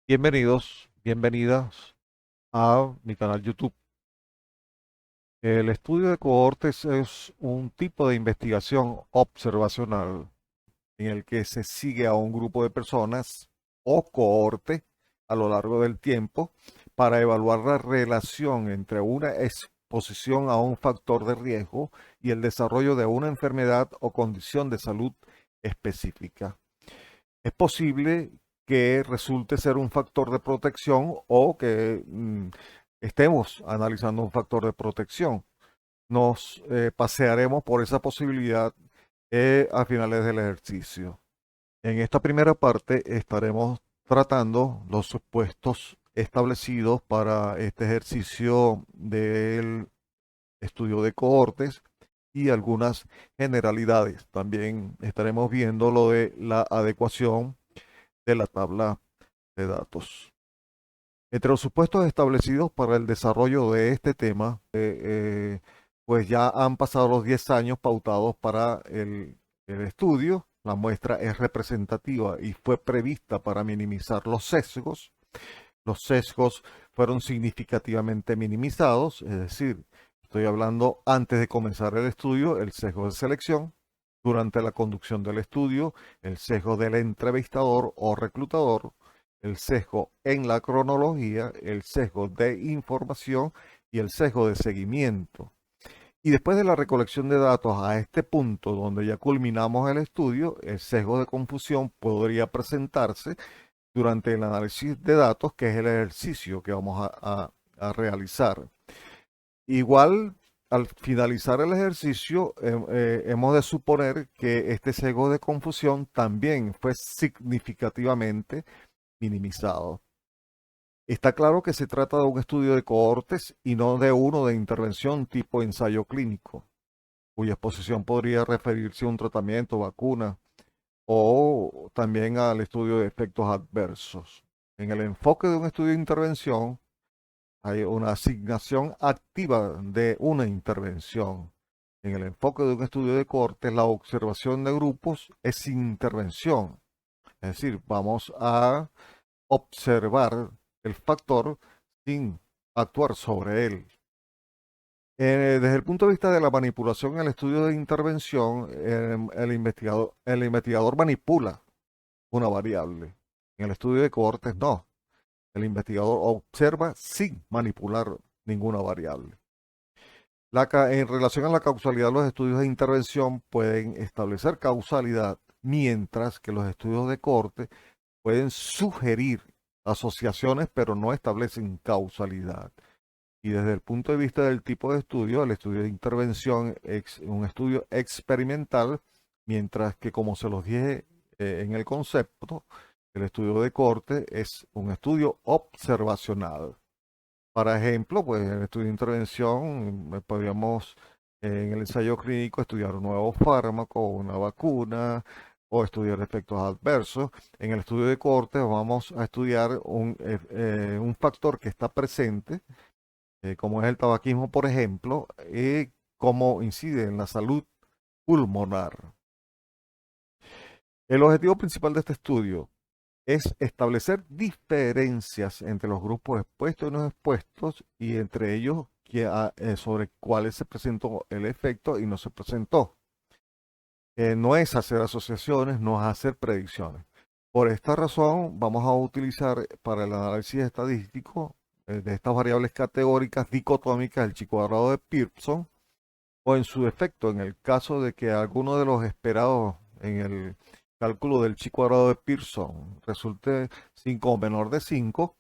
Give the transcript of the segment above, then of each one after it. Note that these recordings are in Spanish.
Bienvenidos, bienvenidas a mi canal YouTube. El estudio de cohortes es un tipo de investigación observacional en el que se sigue a un grupo de personas o cohorte a lo largo del tiempo para evaluar la relación entre una exposición a un factor de riesgo y el desarrollo de una enfermedad o condición de salud específica. Es posible que resulte ser un factor de protección o que estemos analizando un factor de protección. Nos pasearemos por esa posibilidad a finales del ejercicio. En esta primera parte estaremos tratando los supuestos establecidos para este ejercicio del estudio de cohortes y algunas generalidades. También estaremos viendo lo de la adecuación de la tabla de datos. Entre los supuestos establecidos para el desarrollo de este tema, pues ya han pasado los 10 años pautados para el estudio. La muestra es representativa y fue prevista para minimizar los sesgos. Los sesgos fueron significativamente minimizados, es decir, estoy hablando antes de comenzar el estudio, el sesgo de selección, durante la conducción del estudio, el sesgo del entrevistador o reclutador, el sesgo en la cronología, el sesgo de información y el sesgo de seguimiento. Y después de la recolección de datos a este punto donde ya culminamos el estudio, el sesgo de confusión podría presentarse durante el análisis de datos, que es el ejercicio que vamos a realizar. Igual, al finalizar el ejercicio, hemos de suponer que este sesgo de confusión también fue significativamente minimizado. Está claro que se trata de un estudio de cohortes y no de uno de intervención tipo ensayo clínico, cuya exposición podría referirse a un tratamiento, vacuna o también al estudio de efectos adversos. En el enfoque de un estudio de intervención hay una asignación activa de una intervención. En el enfoque de un estudio de cortes, la observación de grupos es intervención. Es decir, vamos a observar el factor sin actuar sobre él. Desde el punto de vista de la manipulación en el estudio de intervención, el investigador manipula una variable. En el estudio de cohortes no. El investigador observa sin manipular ninguna variable. En relación a la causalidad, los estudios de intervención pueden establecer causalidad, mientras que los estudios de cohorte pueden sugerir asociaciones, pero no establecen causalidad. Y desde el punto de vista del tipo de estudio, el estudio de intervención es un estudio experimental, mientras que, como se los dije en el concepto, el estudio de corte es un estudio observacional. Para ejemplo, pues en el estudio de intervención podríamos en el ensayo clínico estudiar un nuevo fármaco, una vacuna o estudiar efectos adversos. En el estudio de corte vamos a estudiar un factor que está presente, como es el tabaquismo, por ejemplo, y cómo incide en la salud pulmonar. El objetivo principal de este estudio es establecer diferencias entre los grupos expuestos y no expuestos y entre ellos sobre cuáles se presentó el efecto y no se presentó. No es hacer asociaciones, no es hacer predicciones. Por esta razón, vamos a utilizar para el análisis estadístico de estas variables categóricas dicotómicas el chi-cuadrado de Pearson, o en su defecto, en el caso de que alguno de los esperados en el cálculo del chi-cuadrado de Pearson resulte 5 o menor de 5,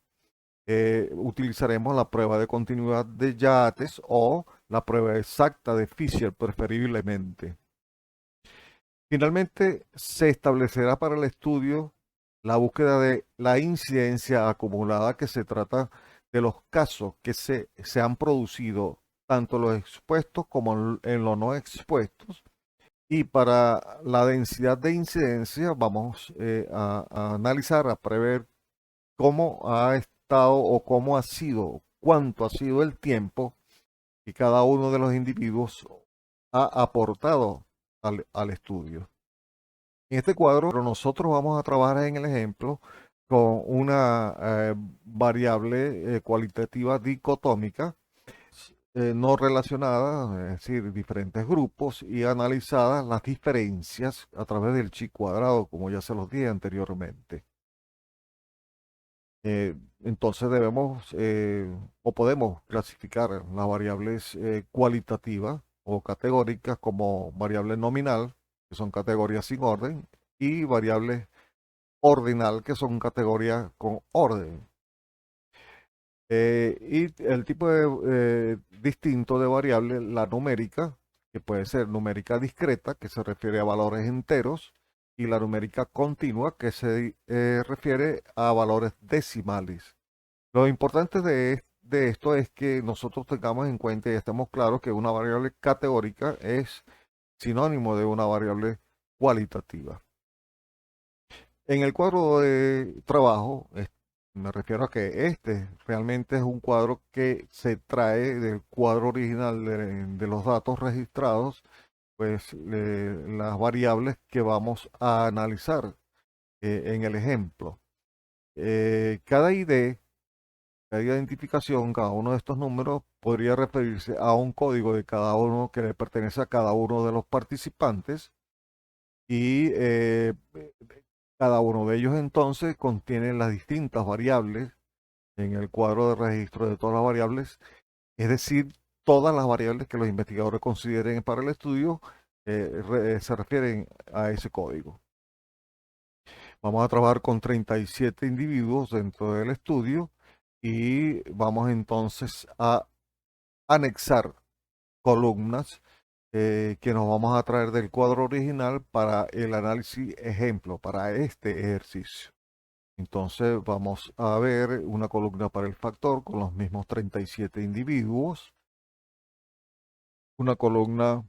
utilizaremos la prueba de continuidad de Yates o la prueba exacta de Fisher preferiblemente. Finalmente, se establecerá para el estudio la búsqueda de la incidencia acumulada, que se trata de los casos que se han producido tanto los expuestos como en los no expuestos. Y para la densidad de incidencia vamos a analizar, a prever cómo ha estado o cómo ha sido, cuánto ha sido el tiempo que cada uno de los individuos ha aportado al estudio. En este cuadro nosotros vamos a trabajar en el ejemplo con una variable cualitativa dicotómica no relacionada, es decir, diferentes grupos y analizadas las diferencias a través del chi cuadrado, como ya se los dije anteriormente. Entonces debemos o podemos clasificar las variables cualitativas o categóricas como variable nominal, que son categorías sin orden, y variables ordinal, que son categorías con orden. Y el tipo distinto de variable, la numérica, que puede ser numérica discreta, que se refiere a valores enteros, y la numérica continua, que se refiere a valores decimales. Lo importante de esto es que nosotros tengamos en cuenta y estemos claros que una variable categórica es sinónimo de una variable cualitativa. En el cuadro de trabajo, me refiero a que este realmente es un cuadro que se trae del cuadro original de los datos registrados, pues las variables que vamos a analizar en el ejemplo. Cada ID, cada identificación, cada uno de estos números podría referirse a un código de cada uno que le pertenece a cada uno de los participantes y cada uno de ellos entonces contiene las distintas variables en el cuadro de registro de todas las variables, es decir, todas las variables que los investigadores consideren para el estudio se refieren a ese código. Vamos a trabajar con 37 individuos dentro del estudio y vamos entonces a anexar columnas que nos vamos a traer del cuadro original para el análisis ejemplo, para este ejercicio. Entonces vamos a ver una columna para el factor con los mismos 37 individuos, una columna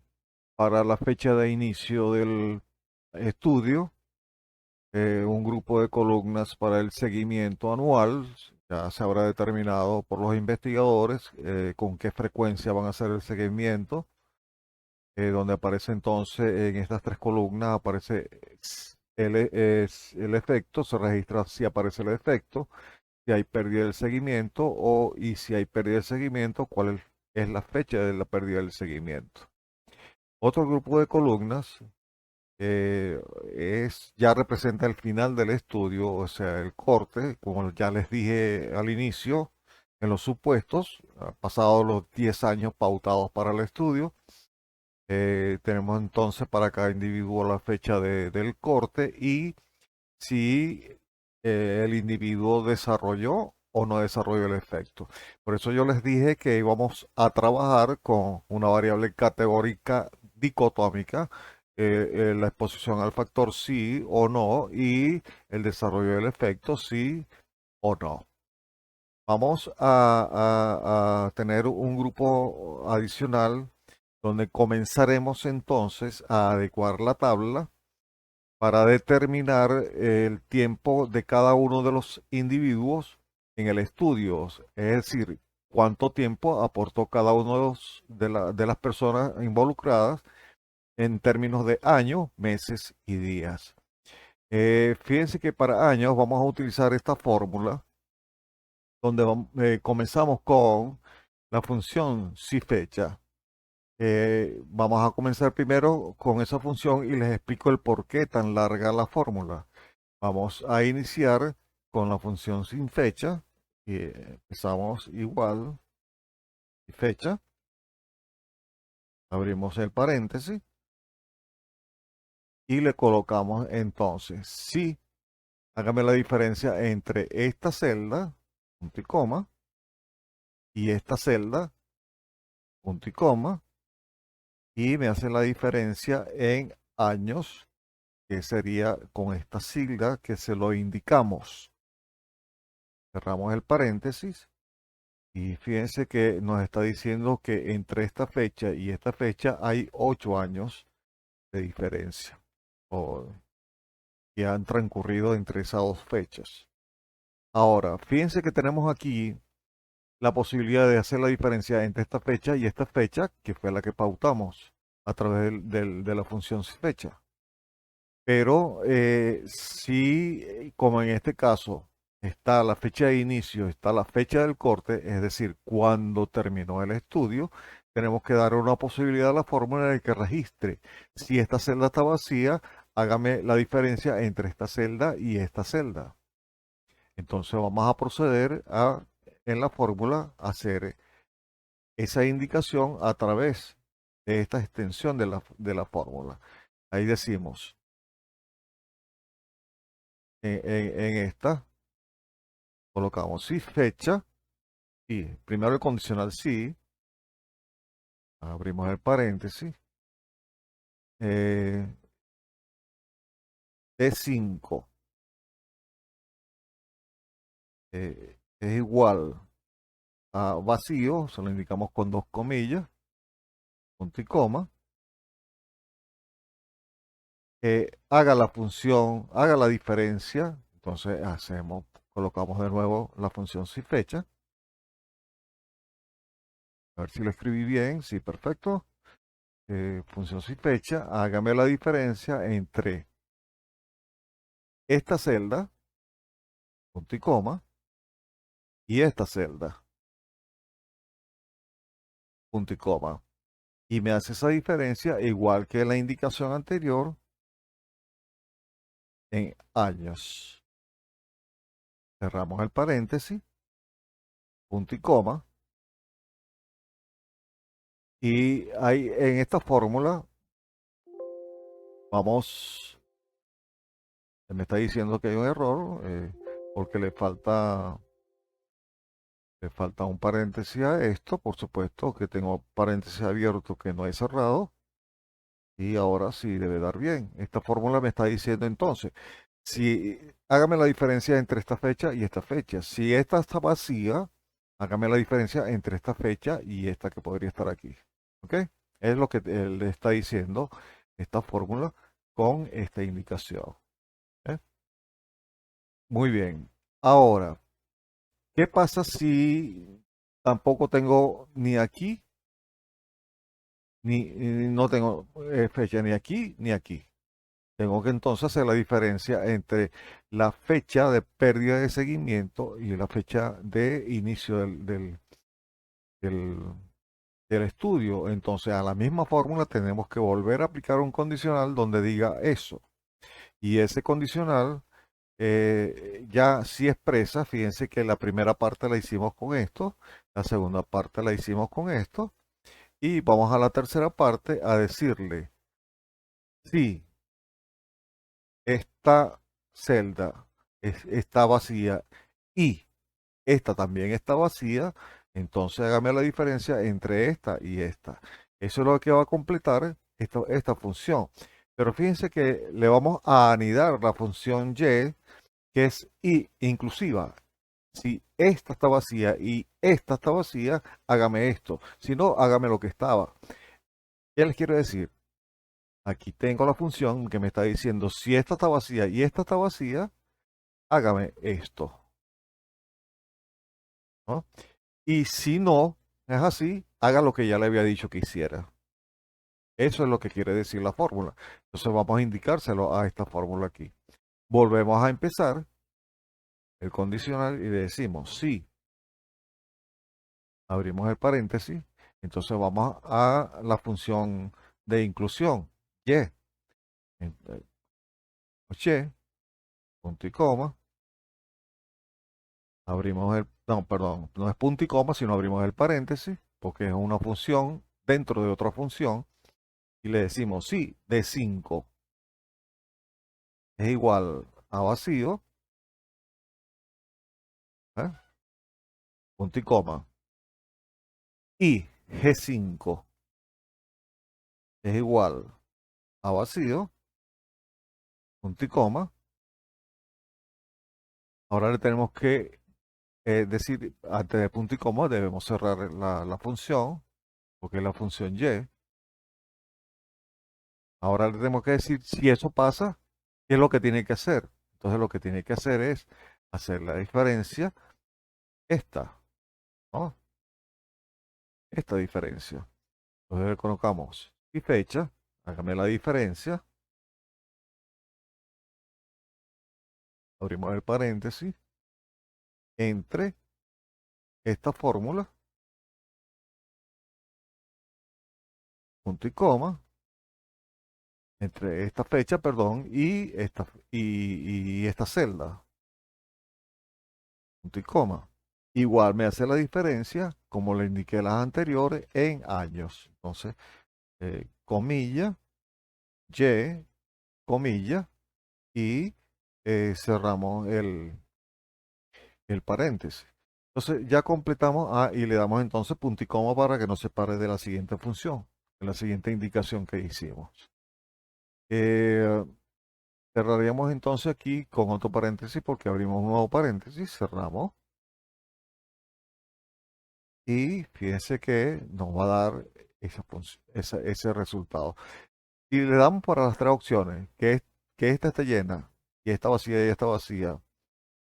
para la fecha de inicio del estudio, un grupo de columnas para el seguimiento anual. Ya se habrá determinado por los investigadores con qué frecuencia van a hacer el seguimiento, donde aparece entonces en estas tres columnas, aparece el efecto, se registra si aparece el efecto, si hay pérdida del seguimiento y si hay pérdida del seguimiento, cuál es la fecha de la pérdida del seguimiento. Otro grupo de columnas ya representa el final del estudio, o sea, el corte, como ya les dije al inicio, en los supuestos, pasados los 10 años pautados para el estudio. Tenemos entonces para cada individuo la fecha del corte y si el individuo desarrolló o no desarrolló el efecto. Por eso yo les dije que íbamos a trabajar con una variable categórica dicotómica, la exposición al factor sí o no y el desarrollo del efecto sí o no. Vamos a tener un grupo adicional donde comenzaremos entonces a adecuar la tabla para determinar el tiempo de cada uno de los individuos en el estudio, es decir, cuánto tiempo aportó cada uno de las personas involucradas en términos de años, meses y días. Fíjense que para años vamos a utilizar esta fórmula donde comenzamos con la función si fecha. Vamos a comenzar primero con esa función y les explico el por qué tan larga la fórmula. Vamos a iniciar con la función sin fecha y empezamos igual y fecha. Abrimos el paréntesis y le colocamos entonces si. Hágame la diferencia entre esta celda, punto y coma, y esta celda, punto y coma, y me hace la diferencia en años, que sería con esta sigla que se lo indicamos. Cerramos el paréntesis y fíjense que nos está diciendo que entre esta fecha y esta fecha hay 8 años de diferencia o que han transcurrido entre esas dos fechas. Ahora, fíjense que tenemos aquí la posibilidad de hacer la diferencia entre esta fecha y esta fecha, que fue la que pautamos a través de la función fecha. Pero sí, como en este caso, está la fecha de inicio, está la fecha del corte, es decir, cuando terminó el estudio, tenemos que dar una posibilidad a la fórmula de que registre. Si esta celda está vacía, hágame la diferencia entre esta celda y esta celda. Entonces vamos a proceder a, en la fórmula, hacer esa indicación a través de esta extensión de la fórmula. Ahí decimos, en esta, colocamos si fecha, y primero el condicional si, abrimos el paréntesis, eh, D5 es igual a vacío, se lo indicamos con dos comillas, punto y coma, haga la función, haga la diferencia, entonces colocamos de nuevo la función si fecha, a ver si lo escribí bien, sí, perfecto, función si fecha, hágame la diferencia entre esta celda, punto y coma, y esta celda, punto y coma. Y me hace esa diferencia igual que la indicación anterior en años. Cerramos el paréntesis, punto y coma. Y ahí en esta fórmula vamos, me está diciendo que hay un error porque le falta un paréntesis a esto. Por supuesto que tengo paréntesis abierto que no he cerrado. Y ahora sí debe dar bien. Esta fórmula me está diciendo entonces, si hágame la diferencia entre esta fecha y esta fecha. Si esta está vacía, hágame la diferencia entre esta fecha y esta que podría estar aquí. ¿Ok? Es lo que él le está diciendo esta fórmula con esta indicación. ¿Eh? Muy bien. Ahora, ¿qué pasa si tampoco tengo ni aquí, ni no tengo fecha ni aquí, ni aquí? Tengo que entonces hacer la diferencia entre la fecha de pérdida de seguimiento y la fecha de inicio del- del estudio. Entonces, a la misma fórmula tenemos que volver a aplicar un condicional donde diga eso. Y ese condicional ya sí expresa, fíjense que la primera parte la hicimos con esto, la segunda parte la hicimos con esto, y vamos a la tercera parte a decirle, sí, esta celda está vacía y esta también está vacía, entonces hágame la diferencia entre esta y esta. Eso es lo que va a completar esta función. Pero fíjense que le vamos a anidar la función y, que es inclusiva. Si esta está vacía y esta está vacía, hágame esto. Si no, hágame lo que estaba. ¿Qué les quiero decir? Aquí tengo la función que me está diciendo si esta está vacía y esta está vacía, hágame esto, ¿no? Y si no es así, haga lo que ya le había dicho que hiciera. Eso es lo que quiere decir la fórmula. Entonces vamos a indicárselo a esta fórmula aquí. Volvemos a empezar el condicional y le decimos si, abrimos el paréntesis, entonces vamos a la función de inclusión, y, y, punto y coma, abrimos no, perdón, no es punto y coma, sino abrimos el paréntesis, porque es una función dentro de otra función, y le decimos si D5 es igual a vacío, ¿eh? Punto y coma, y G5 es igual a vacío, punto y coma. Ahora le tenemos que decir, antes de punto y coma, debemos cerrar la función, porque es la función y. Ahora le tenemos que decir, si eso pasa, ¿qué es lo que tiene que hacer? Entonces lo que tiene que hacer es hacer la diferencia, esta, ¿no? Esta diferencia. Entonces le colocamos y fecha, hágame la diferencia, abrimos el paréntesis, entre esta fórmula, punto y coma, entre esta fecha, perdón, y esta celda, punto y coma. Igual me hace la diferencia, como le indiqué las anteriores, en años. Entonces, comilla, y, comilla, y cerramos el paréntesis. Entonces, ya completamos y le damos entonces punto y coma para que no se pare de la siguiente función, de la siguiente indicación que hicimos. Eh, Cerraríamos entonces aquí con otro paréntesis porque abrimos un nuevo paréntesis, cerramos y fíjense que nos va a dar ese resultado. Y le damos para las tres opciones, que esta esté llena y esta vacía y esta vacía,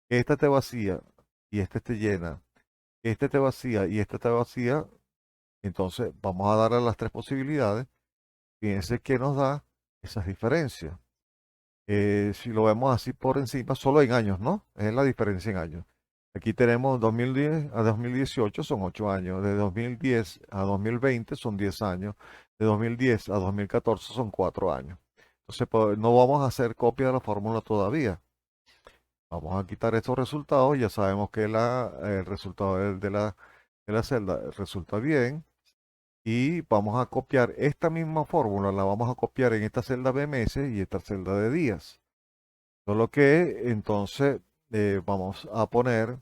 que esta esté vacía y esta esté llena, que esta esté vacía y esta esté vacía, entonces vamos a darle las tres posibilidades. Fíjense que nos da esas diferencias. Si lo vemos así por encima, solo en años, ¿no? Es la diferencia en años. Aquí tenemos 2010 a 2018 son 8 años, de 2010 a 2020 son 10 años, de 2010 a 2014 son 4 años. Entonces, pues, no vamos a hacer copia de la fórmula todavía. Vamos a quitar estos resultados, ya sabemos que el resultado de la celda resulta bien. Y vamos a copiar esta misma fórmula, la vamos a copiar en esta celda de meses y esta celda de días. Solo que entonces vamos a poner,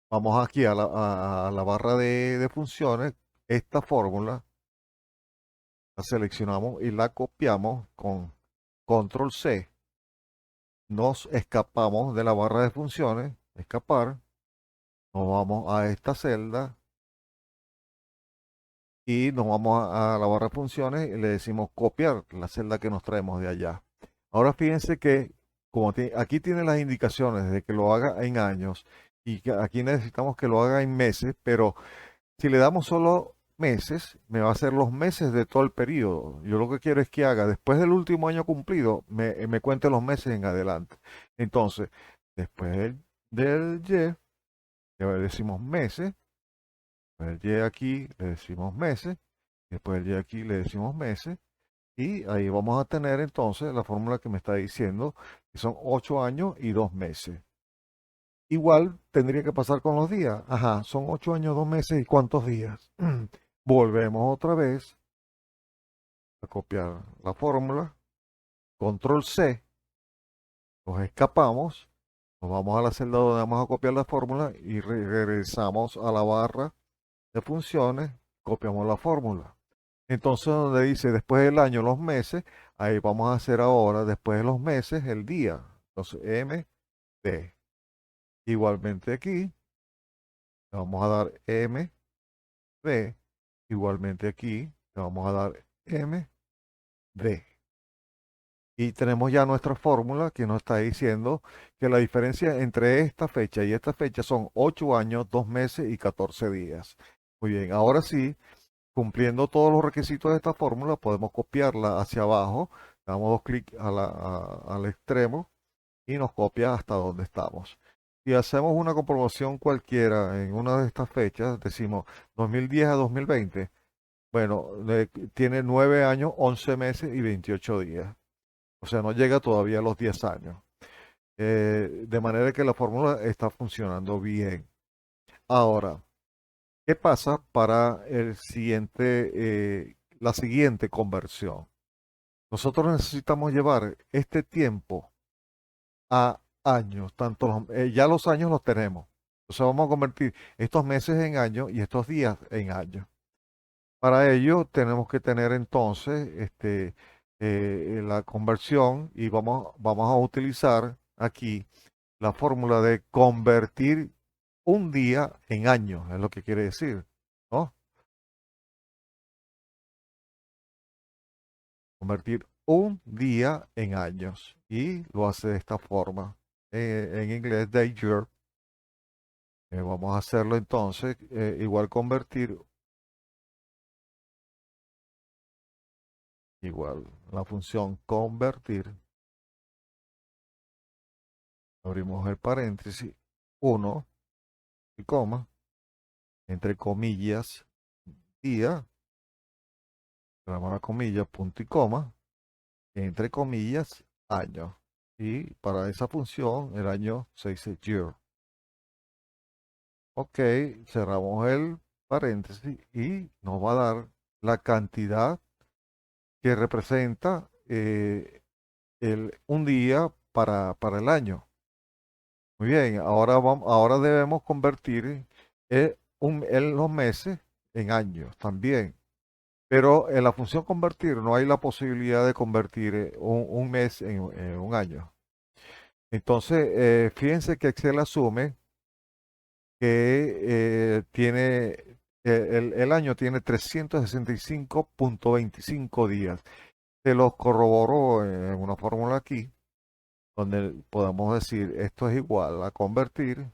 vamos aquí a la barra de funciones, esta fórmula, la seleccionamos y la copiamos con control C. Nos escapamos de la barra de funciones, escapar, nos vamos a esta celda y nos vamos a la barra de funciones y le decimos copiar la celda que nos traemos de allá. Ahora fíjense que como aquí tiene las indicaciones de que lo haga en años y que aquí necesitamos que lo haga en meses, pero si le damos solo meses, me va a hacer los meses de todo el periodo. Yo lo que quiero es que haga después del último año cumplido, me cuente los meses en adelante. Entonces, después del Y, le decimos meses, después del Y aquí le decimos meses, después del Y aquí le decimos meses. Y ahí vamos a tener entonces la fórmula que me está diciendo, que son 8 años y 2 meses. Igual tendría que pasar con los días. Ajá, son 8 años, 2 meses y ¿cuántos días? Volvemos otra vez a copiar la fórmula. Control C, nos escapamos, nos vamos a la celda donde vamos a copiar la fórmula y regresamos a la barra de funciones, copiamos la fórmula. Entonces, donde dice después del año los meses, ahí vamos a hacer ahora, después de los meses, el día. Entonces, M, D. Igualmente aquí, le vamos a dar M, D. Igualmente aquí, le vamos a dar M, D. Y tenemos ya nuestra fórmula que nos está diciendo que la diferencia entre esta fecha y esta fecha son 8 años, 2 meses y 14 días. Muy bien, ahora sí, cumpliendo todos los requisitos de esta fórmula, podemos copiarla hacia abajo. Damos dos clics al extremo y nos copia hasta donde estamos. Si hacemos una comprobación cualquiera en una de estas fechas, decimos 2010 a 2020, bueno, tiene 9 años, 11 meses y 28 días. O sea, no llega todavía a los 10 años. De manera que la fórmula está funcionando bien. Ahora, ¿qué pasa para la siguiente conversión? Nosotros necesitamos llevar este tiempo a años, ya los años los tenemos. Entonces vamos a convertir estos meses en años y estos días en años. Para ello tenemos que tener entonces la conversión y vamos a utilizar aquí la fórmula de convertir un día en años, es lo que quiere decir, ¿no? Convertir un día en años y lo hace de esta forma. En inglés, day year. Vamos a hacerlo entonces, igual convertir, igual la función convertir abrimos el paréntesis, 1, y coma, entre comillas, día, cerramos la comilla, punto y coma, entre comillas, año. Y para esa función, el año se dice year. Ok, cerramos el paréntesis y nos va a dar la cantidad que representa un día para el año. Muy bien, ahora debemos convertir los meses en años también. Pero en la función convertir no hay la posibilidad de convertir un mes en un año. Entonces, fíjense que Excel asume que el año tiene 365.25 días. Se los corroboró en una fórmula aquí, donde podemos decir esto es igual a convertir.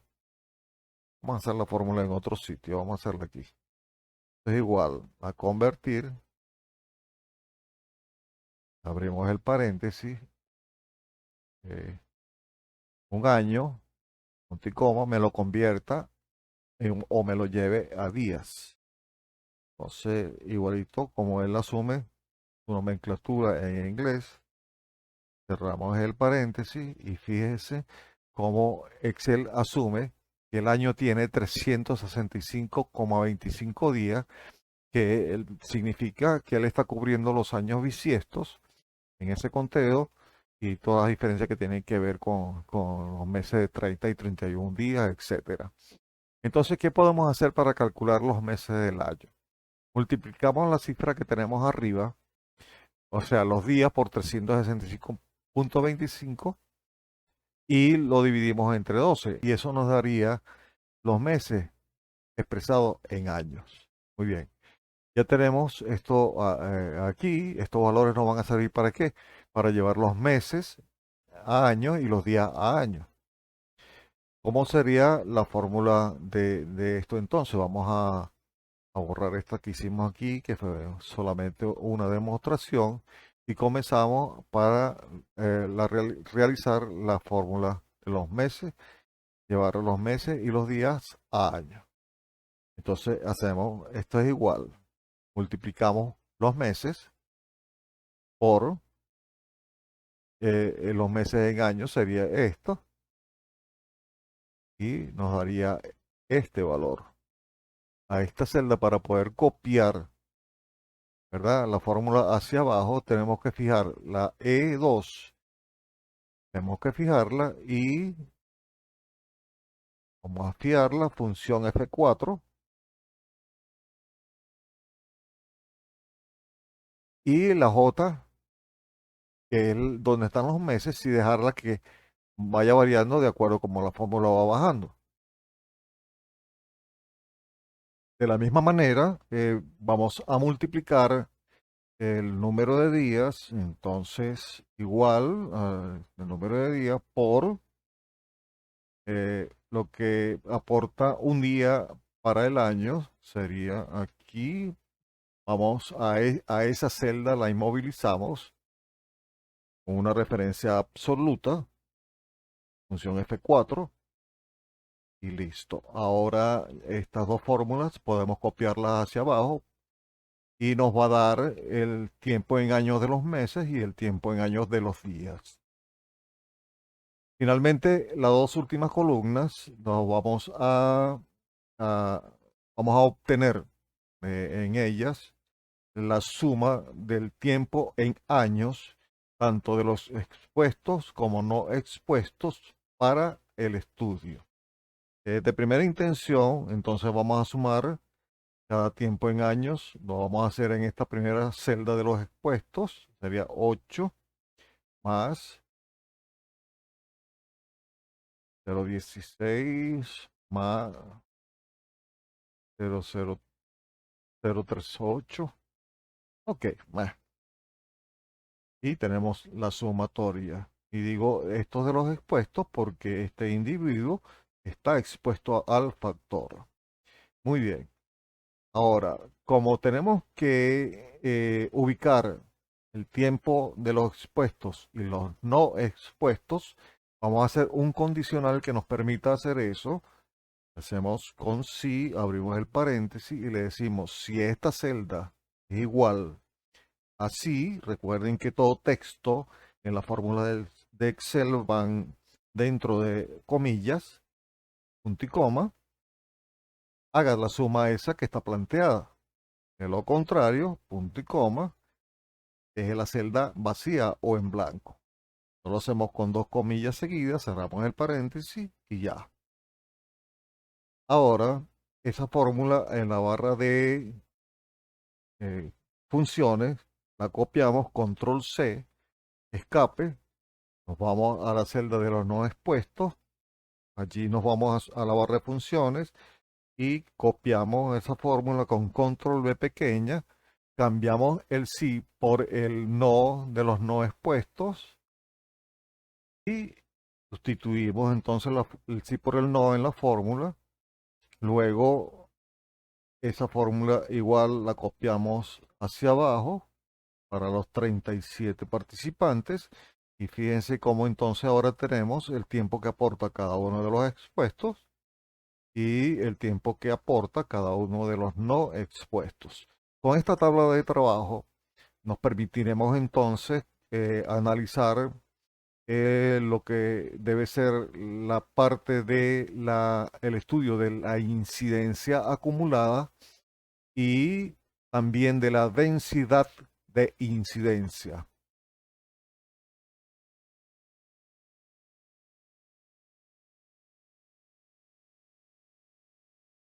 Vamos a hacer la fórmula en otro sitio, vamos a hacerla aquí. Esto es igual a convertir, abrimos el paréntesis, eh, un año, punto y coma, me lo convierta o me lo lleve a días. Entonces, igualito como él asume su nomenclatura en inglés, cerramos el paréntesis y fíjese cómo Excel asume que el año tiene 365,25 días, que significa que él está cubriendo los años bisiestos en ese conteo y todas las diferencias que tienen que ver con los meses de 30 y 31 días, etcétera. Entonces, ¿qué podemos hacer para calcular los meses del año? Multiplicamos la cifra que tenemos arriba, o sea, los días por 365.25 y lo dividimos entre 12 y eso nos daría los meses expresados en años. Muy bien. Ya tenemos esto aquí. Estos valores nos van a servir ¿para qué? Para llevar los meses a años y los días a años. ¿Cómo sería la fórmula de esto entonces? Vamos a borrar esta que hicimos aquí, que fue solamente una demostración, y comenzamos para realizar la fórmula de los meses, llevar los meses y los días a años. Entonces hacemos, esto es igual, multiplicamos los meses por los meses en años, sería esto, y nos daría este valor a esta celda para poder copiar, ¿verdad? La fórmula hacia abajo tenemos que fijar la E2, tenemos que fijarla y vamos a fijar la función F4 y la J, que es donde están los meses, y dejarla que vaya variando de acuerdo como la fórmula va bajando. De la misma manera, vamos a multiplicar el número de días, entonces igual el número de días por lo que aporta un día para el año, sería aquí, vamos a esa celda, la inmovilizamos con una referencia absoluta, función F4, y listo. Ahora estas dos fórmulas podemos copiarlas hacia abajo y nos va a dar el tiempo en años de los meses y el tiempo en años de los días. Finalmente, las dos últimas columnas nos a- vamos a obtener en ellas la suma del tiempo en años, tanto de los expuestos como no expuestos para el estudio. De primera intención, entonces vamos a sumar cada tiempo en años. Lo vamos a hacer en esta primera celda de los expuestos. Sería 8 más 0,16 más 0,038. Ok, bueno. Y tenemos la sumatoria. Y digo estos de los expuestos porque este individuo está expuesto al factor. Muy bien. Ahora, como tenemos que ubicar el tiempo de los expuestos y los no expuestos, Vamos a hacer un condicional que nos permita hacer eso. Hacemos con si, abrimos el paréntesis y le decimos si esta celda es igual a si. Recuerden que todo texto en la fórmula de Excel van dentro de comillas, punto y coma. Haga la suma esa que está planteada. De lo contrario, punto y coma, es la celda vacía o en blanco. Lo hacemos con dos comillas seguidas, cerramos el paréntesis y ya. Ahora, esa fórmula en la barra de funciones, la copiamos, control C, escape, nos vamos a la celda de los no expuestos, allí nos vamos a la barra de funciones y copiamos esa fórmula con control V pequeña, cambiamos el sí por el no de los no expuestos y sustituimos entonces el sí por el no en la fórmula. Luego esa fórmula igual la copiamos hacia abajo para los 37 participantes y fíjense cómo entonces ahora tenemos el tiempo que aporta cada uno de los expuestos y el tiempo que aporta cada uno de los no expuestos. Con esta tabla de trabajo nos permitiremos entonces analizar lo que debe ser la parte de el estudio de la incidencia acumulada y también de la densidad de incidencia.